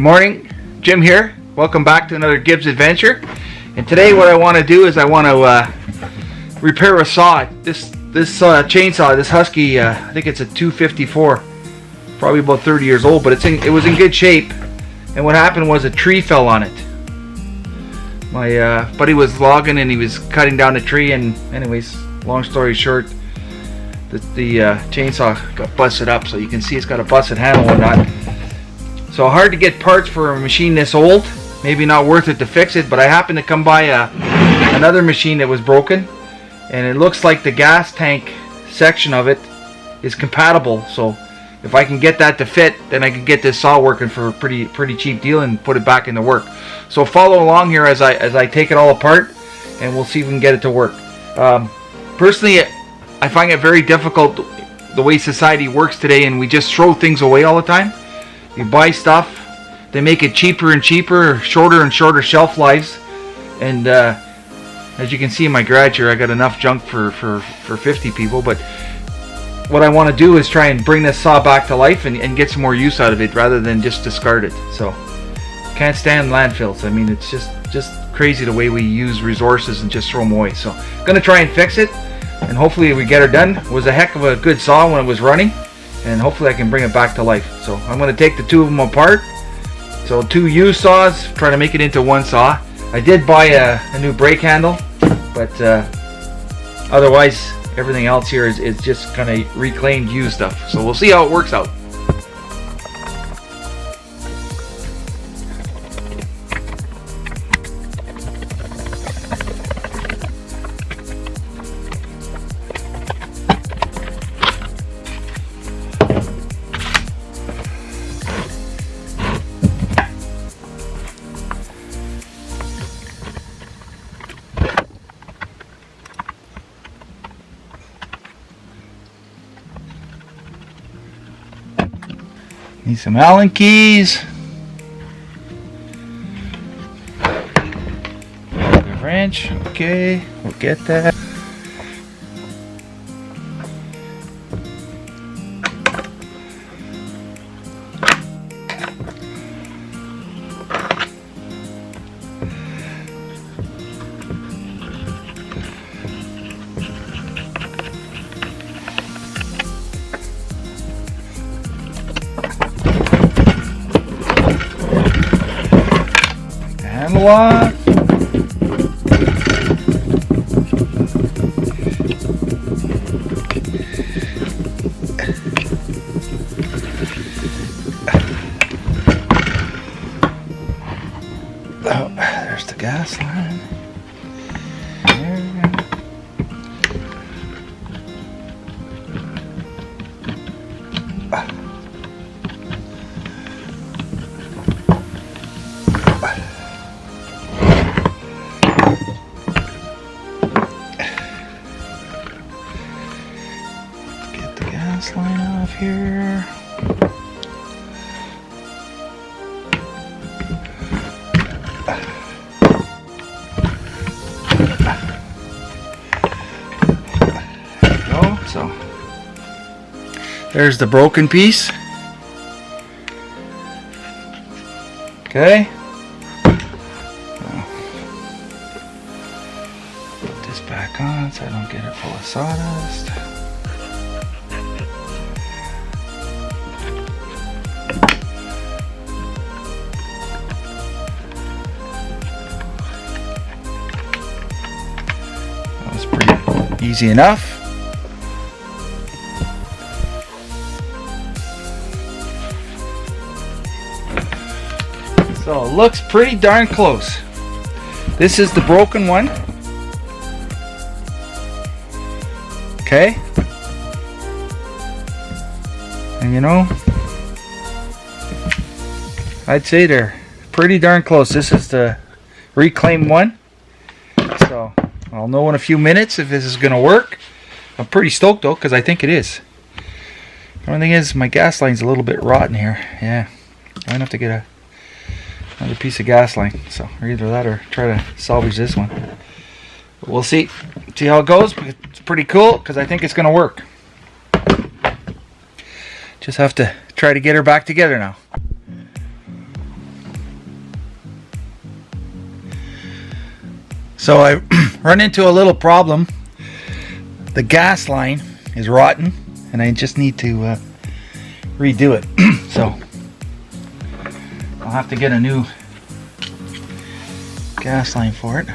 Good morning, Jim here. Welcome back to another Gibbs adventure. And today what I want to do is I want to repair a saw. This chainsaw, this Husky, I think it's a 254, probably about 30 years old, but it was in good shape. And what happened was a tree fell on it. My buddy was logging and he was cutting down a tree, and anyways, long story short, the chainsaw got busted up. So you can see it's got a busted handle and whatnot. So hard to get parts for a machine this old. Maybe not worth it to fix it, but I happened to come by another machine that was broken, and it looks like the gas tank section of it is compatible. So if I can get that to fit, then I can get this saw working for a pretty cheap deal and put it back into work. So follow along here as I take it all apart, and we'll see if we can get it to work. Personally, I find it very difficult the way society works today, and we just throw things away all the time. You buy stuff, they make it cheaper and cheaper, shorter and shorter shelf lives, and as you can see in my garage here, I got enough junk for 50 people. But what I want to do is try and bring this saw back to life and get some more use out of it rather than just discard it. So can't stand landfills. I mean, it's just crazy the way we use resources and just throw them away. So gonna try and fix it, and hopefully we get her done. It was a heck of a good saw when it was running, and hopefully I can bring it back to life. So I'm going to take the two of them apart. So two used saws, try to make it into one saw. I did buy a new brake handle, but otherwise everything else here is just kind of reclaimed used stuff. So we'll see how it works out. Need some Allen keys. A wrench. Okay, we'll get that. Handle on. Oh, there's the gas line. There we go. Line off here. There we go. So there's the broken piece. Okay. Put this back on so I don't get it full of sawdust. Easy enough. So it looks pretty darn close. This is the broken one. Okay. And you know, I'd say they're pretty darn close. This is the reclaimed one. So I'll know in a few minutes if this is going to work. I'm pretty stoked though, because I think it is. The only thing is my gas line's a little bit rotten here. Yeah, I'm going to have to get another piece of gas line. So either that or try to salvage this one. But we'll see how it goes. It's pretty cool because I think it's going to work. Just have to try to get her back together now. So I run into a little problem. The gas line is rotten and I just need to redo it. So I'll have to get a new gas line for it.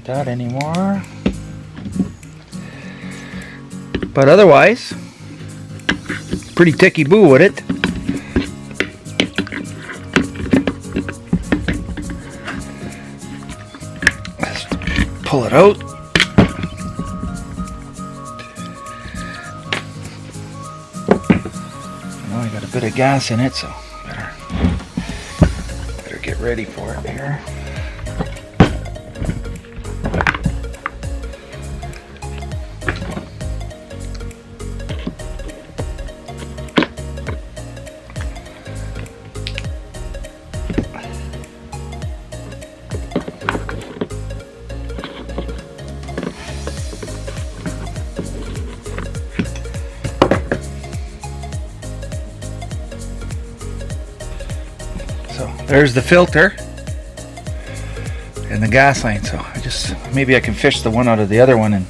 That anymore, but otherwise pretty ticky boo with it. Let's pull it out. I know I got a bit of gas in it, so better get ready for it here. So there's the filter and the gas line. So maybe I can fish the one out of the other one and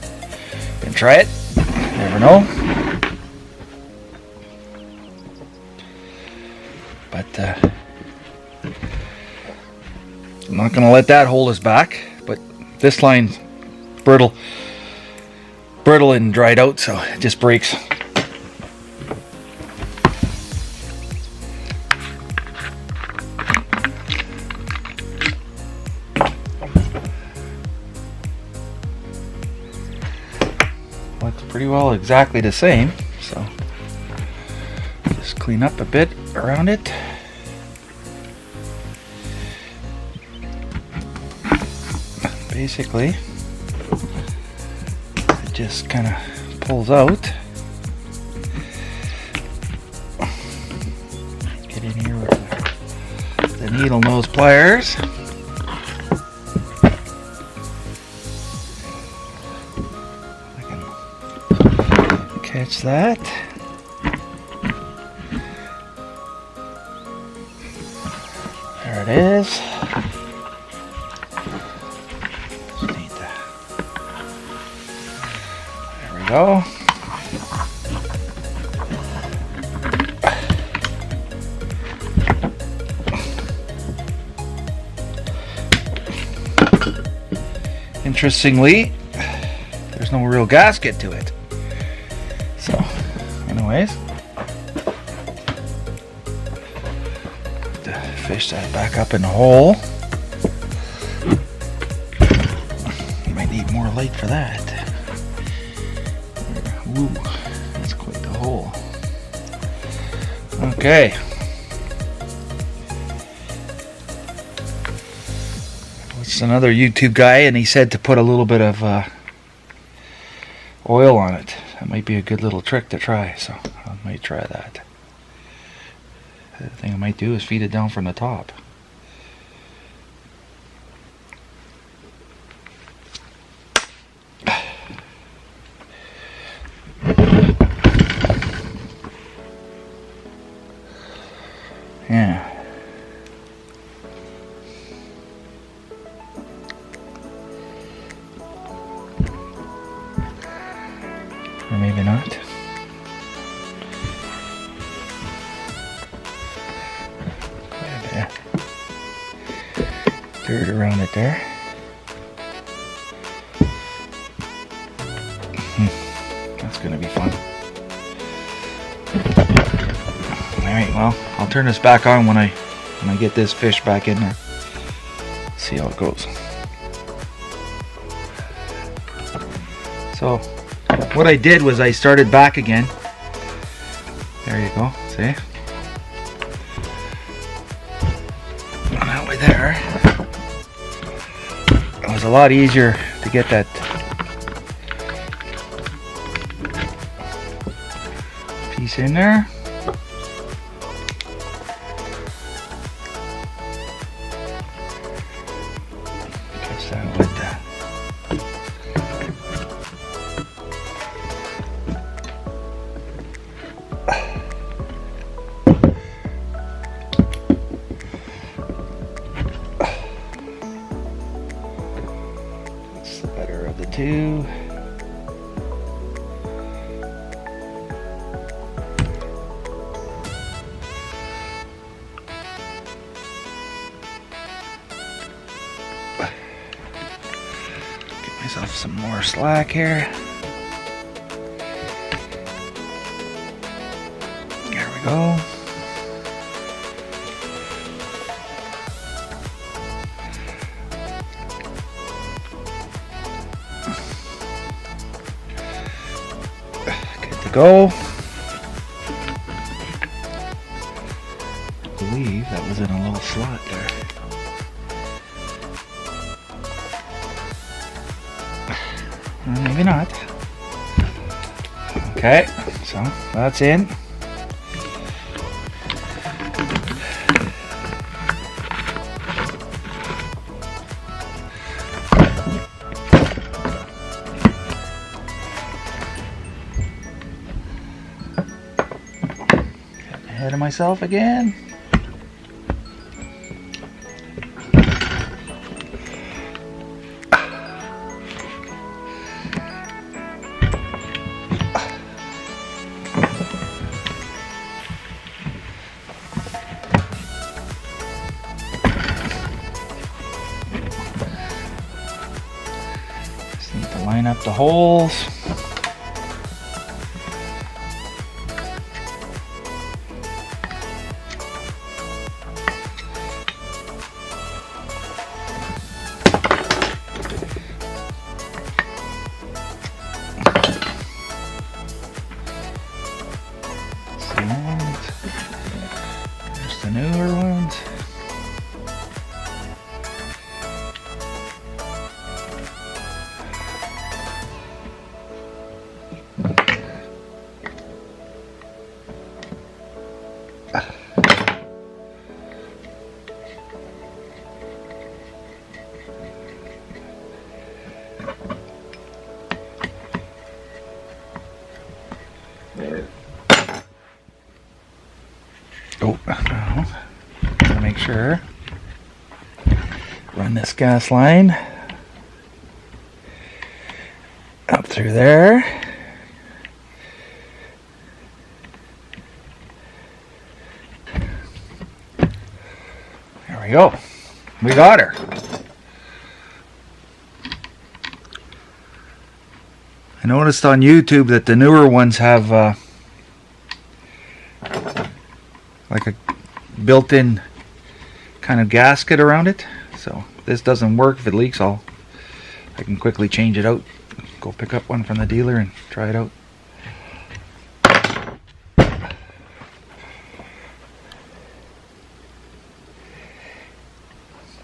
try it. Never know. But I'm not going to let that hold us back. But this line's brittle and dried out, so it just breaks. Looks pretty well exactly the same, so just clean up a bit around it. Basically, it just kind of pulls out. Get in here with the needle nose pliers. Catch that. There it is. Just need to, there we go. Interestingly, there's no real gasket to it. So, anyways, to fish that back up in the hole. You might need more light for that. Ooh, that's quite the hole. Okay. It's another YouTube guy, and he said to put a little bit of oil on it. That might be a good little trick to try, so I might try that. The other thing I might do is feed it down from the top. Yeah. Or maybe not. Quite a bit of dirt around it there. That's going to be fun. Alright, well, I'll turn this back on when I get this fish back in there. See how it goes. So what I did was I started back again. There you go, see? And that way there. It was a lot easier to get that piece in there. It's the better of the two. Get myself some more slack here. There we go. Good to go. I believe that was in a little slot there. Maybe not. Okay, so that's in. Getting ahead of myself again. Line up the holes. There's the newer ones. Oh, no. Gotta make sure. Run this gas line up through there. There we go. We got her. I noticed on YouTube that the newer ones have like a built-in kind of gasket around it. So if this doesn't work, if it leaks, I can quickly change it out. Go pick up one from the dealer and try it out.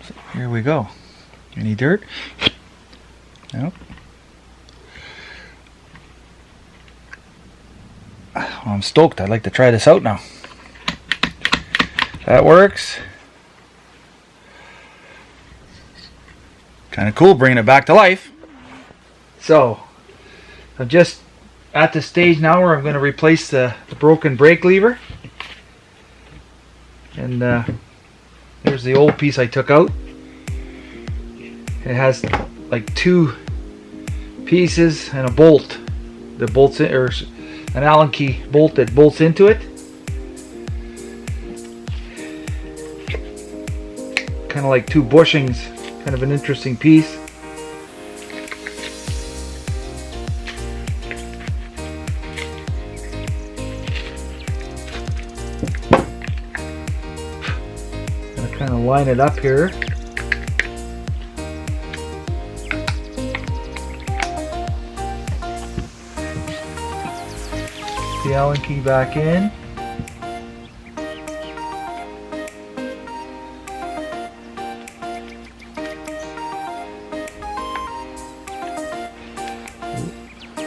So here we go. Any dirt? Nope. Well, I'm stoked. I'd like to try this out now. That works. Kind of cool bringing it back to life. So I'm just at the stage now where I'm going to replace the broken brake lever. And there's the old piece I took out. It has like two pieces and a bolt that bolts in, or an Allen key bolt that bolts into it. Kind of like two bushings, kind of an interesting piece. Gonna kind of line it up here. The Allen key back in.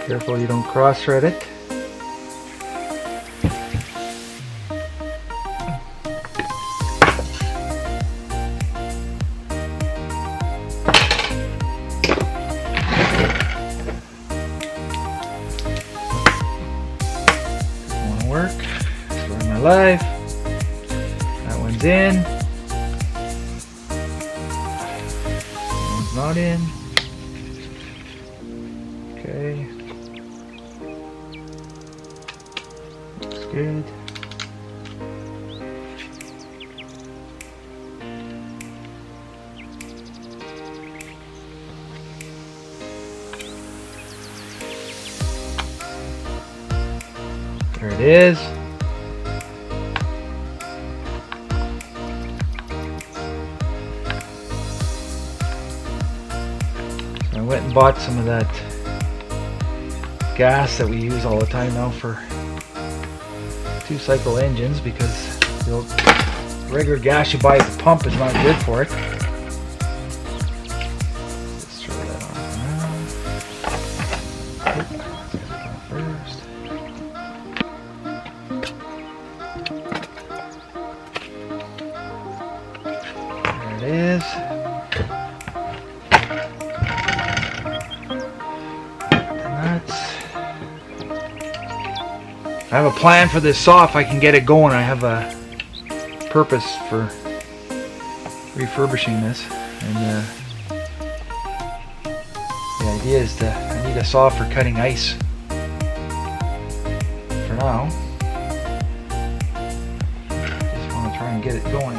Careful you don't cross-thread it. Doesn't want to work. Storing my life. That one's in. That one's not in. Okay. Looks good. There it is. So I went and bought some of that gas that we use all the time now for 2-cycle engines, because the regular gas you buy at the pump is not good for it. Let's throw that on now. First. There it is. I have a plan for this saw if I can get it going. I have a purpose for refurbishing this, and the idea is that I need a saw for cutting ice for now. Just want to try and get it going.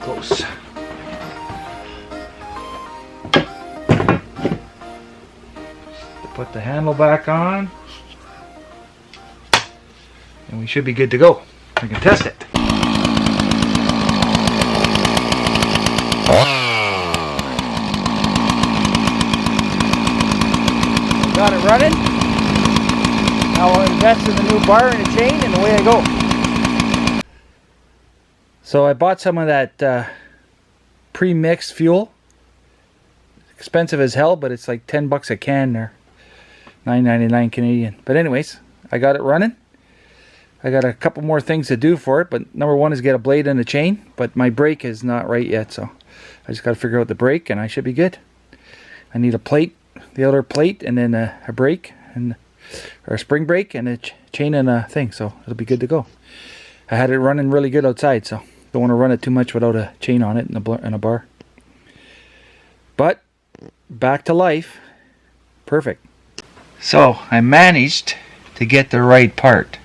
Close. Put the handle back on, and we should be good to go. We can test it. Got it running. Now I'll invest in the new bar and a chain, and away I go. So I bought some of that pre-mixed fuel. Expensive as hell, but it's like 10 bucks a can there. $9.99 Canadian. But anyways, I got it running. I got a couple more things to do for it, but number one is get a blade and a chain, but my brake is not right yet, so I just got to figure out the brake and I should be good. I need a plate, the outer plate, and then a brake, or a spring brake, and a chain and a thing, so it'll be good to go. I had it running really good outside, so don't want to run it too much without a chain on it and a bar. But back to life. Perfect. So I managed to get the right part.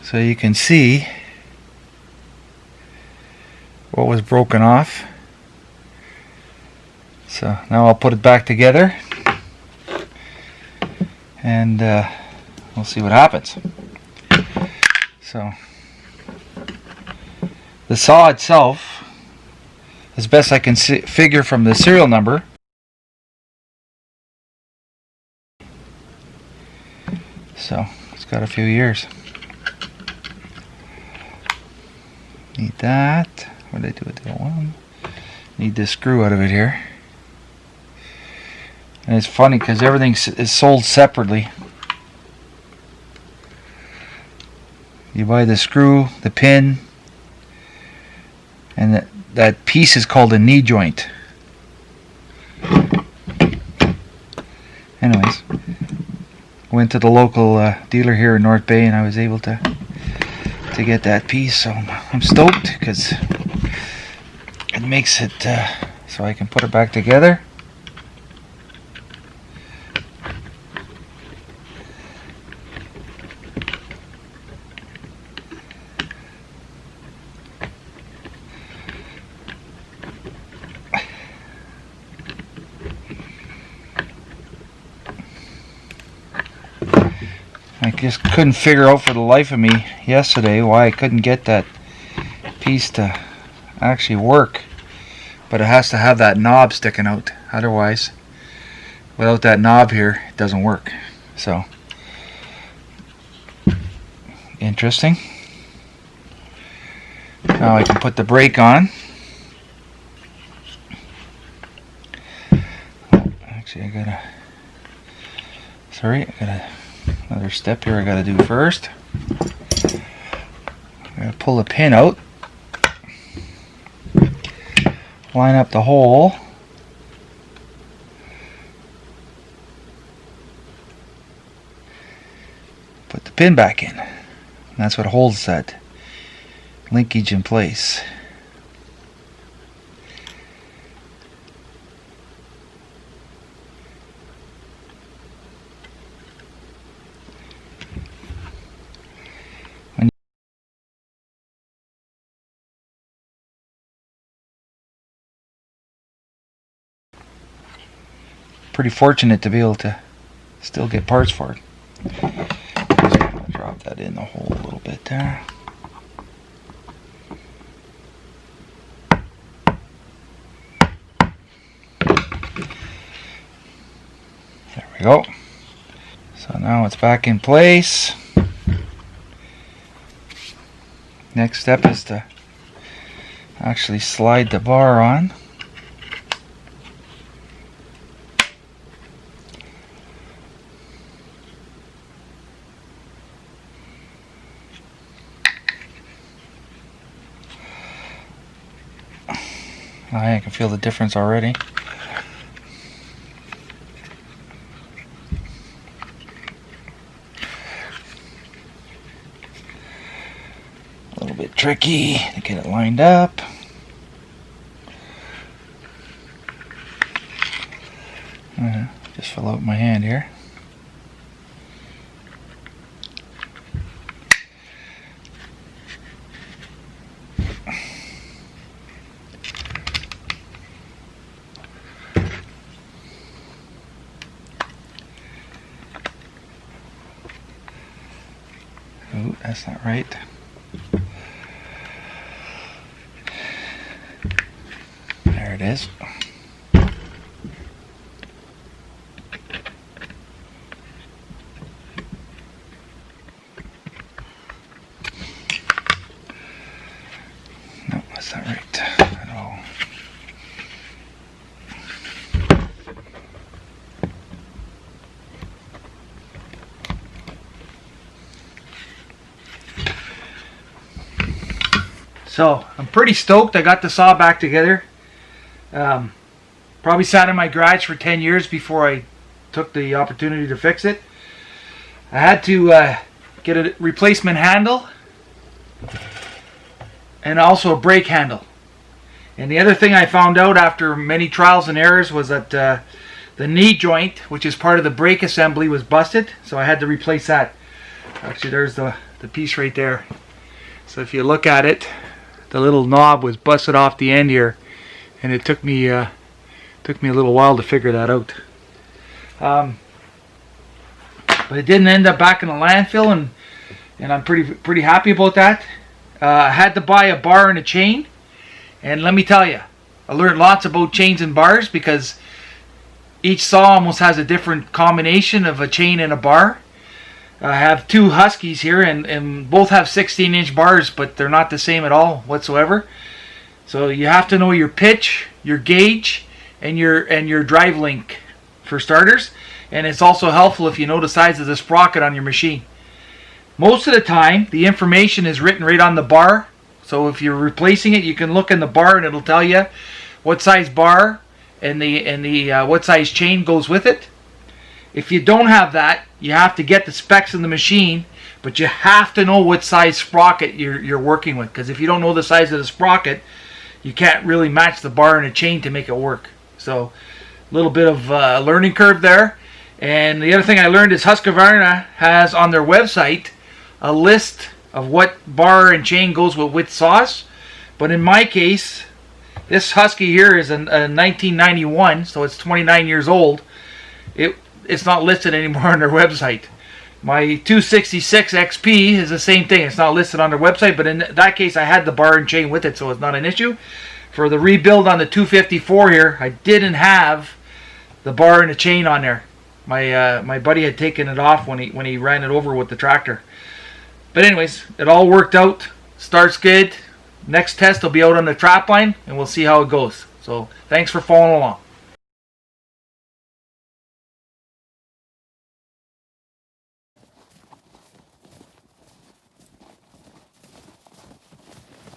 So you can see what was broken off. So now I'll put it back together, and we'll see what happens. So the saw itself, as best I can figure from the serial number, so it's got a few years. Need that. What did I do with the one? Need this screw out of it here. And it's funny because everything is sold separately. You buy the screw, the pin, and that piece is called a knee joint. Anyways, went to the local dealer here in North Bay, and I was able to get that piece. So I'm stoked because it makes it so I can put it back together. I just couldn't figure out for the life of me yesterday why I couldn't get that piece to actually work. But it has to have that knob sticking out. Otherwise, without that knob here, it doesn't work. So, interesting. Now I can put the brake on. Oh, actually, I gotta another step here I gotta do first. I'm gonna pull the pin out, line up the hole, put the pin back in. And that's what holds that linkage in place. Pretty fortunate to be able to still get parts for it. Just gonna drop that in the hole a little bit there. There we go. So now it's back in place. Next step is to actually slide the bar on. I can feel the difference already. A little bit tricky to get it lined up. Just fill out my hand here. Oh, that's not right. There it is. No, that's not right at all. So I'm pretty stoked. I got the saw back together. Probably sat in my garage for 10 years before I took the opportunity to fix it. I had to get a replacement handle and also a brake handle. And the other thing I found out after many trials and errors was that the knee joint, which is part of the brake assembly, was busted. So I had to replace that. Actually, there's the piece right there. So if you look at it, the little knob was busted off the end here, and it took me a little while to figure that out. But it didn't end up back in the landfill, and I'm pretty happy about that. I had to buy a bar and a chain, and let me tell you, I learned lots about chains and bars because each saw almost has a different combination of a chain and a bar. I have two Huskies here, and both have 16-inch bars, but they're not the same at all whatsoever. So you have to know your pitch, your gauge, and your drive link for starters. And it's also helpful if you know the size of the sprocket on your machine. Most of the time, the information is written right on the bar. So if you're replacing it, you can look in the bar, and it'll tell you what size bar and the what size chain goes with it. If you don't have that, you have to get the specs in the machine, but you have to know what size sprocket you're working with, because if you don't know the size of the sprocket, you can't really match the bar and a chain to make it work. So a little bit of a learning curve there. And the other thing I learned is Husqvarna has on their website a list of what bar and chain goes with which saws. But in my case, this Husky here is a 1991, so it's 29 years old. It's not listed anymore on their website. My 266 XP is the same thing. It's not listed on their website, but in that case I had the bar and chain with it, so it's not an issue. For the rebuild on the 254 here, I didn't have the bar and the chain on there. My buddy had taken it off when he ran it over with the tractor. But anyways, it all worked out. Starts good. Next test will be out on the trap line, and we'll see how it goes. So thanks for following along.